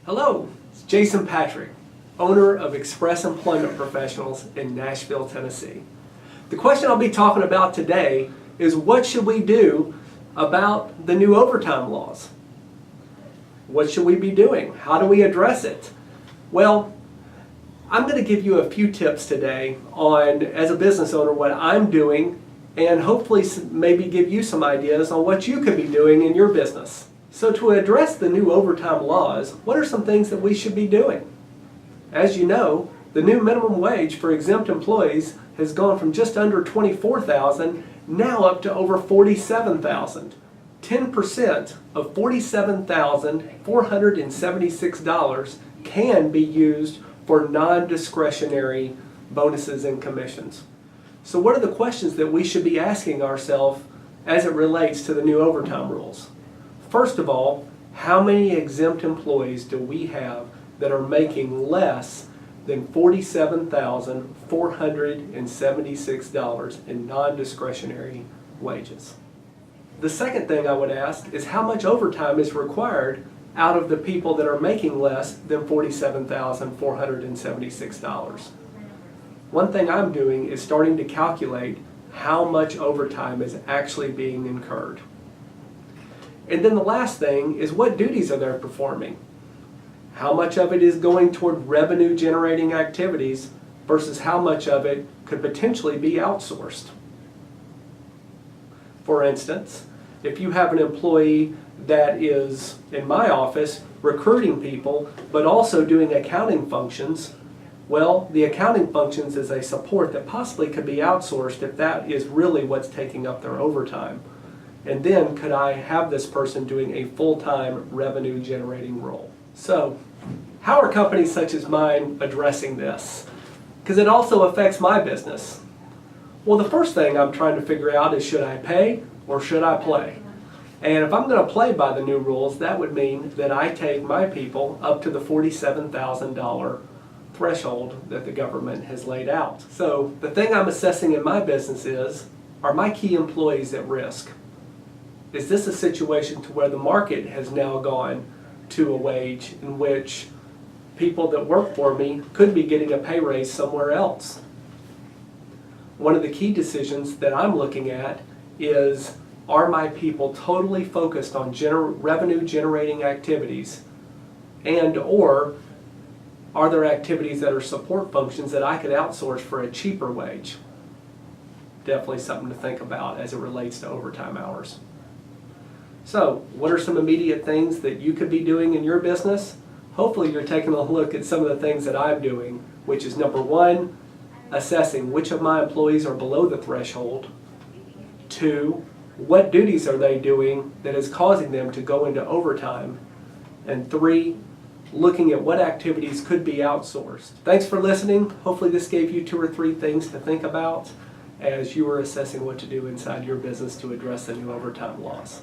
Hello, it's Jason Patrick, owner of Express Employment Professionals in Nashville, Tennessee. The question I'll be talking about today is what should we do about the new overtime laws? What should we be doing? How do we address it? Well, I'm going to give you a few tips today on, as a business owner, what I'm doing and hopefully maybe give you some ideas on what you could be doing in your business. So to address the new overtime laws, what are some things that we should be doing? As you know, the new minimum wage for exempt employees has gone from just under $24,000 now up to over $47,000. 10% of $47,476 can be used for non-discretionary bonuses and commissions. So what are the questions that we should be asking ourselves as it relates to the new overtime rules? First of all, how many exempt employees do we have that are making less than $47,476 in non-discretionary wages? The second thing I would ask is how much overtime is required out of the people that are making less than $47,476. One thing I'm doing is starting to calculate how much overtime is actually being incurred. And then the last thing is what duties are they performing? How much of it is going toward revenue generating activities versus how much of it could potentially be outsourced? For instance, if you have an employee that is, in my office, recruiting people but also doing accounting functions, well, the accounting functions is a support that possibly could be outsourced if that is really what's taking up their overtime. And then could I have this person doing a full-time revenue generating role? So, how are companies such as mine addressing this? Because it also affects my business. Well, the first thing I'm trying to figure out is, should I pay or should I play? And if I'm going to play by the new rules, that would mean that I take my people up to the $47,000 threshold that the government has laid out. So the thing I'm assessing in my business is, are my key employees at risk? Is this a situation to where the market has now gone to a wage in which people that work for me could be getting a pay raise somewhere else? One of the key decisions that I'm looking at is, are my people totally focused on revenue generating activities, and or are there activities that are support functions that I could outsource for a cheaper wage? Definitely something to think about as it relates to overtime hours. So, what are some immediate things that you could be doing in your business? Hopefully you're taking a look at some of the things that I'm doing, which is number one, assessing which of my employees are below the threshold. Two, what duties are they doing that is causing them to go into overtime? And three, looking at what activities could be outsourced. Thanks for listening. Hopefully this gave you 2 or 3 things to think about as you are assessing what to do inside your business to address the new overtime laws.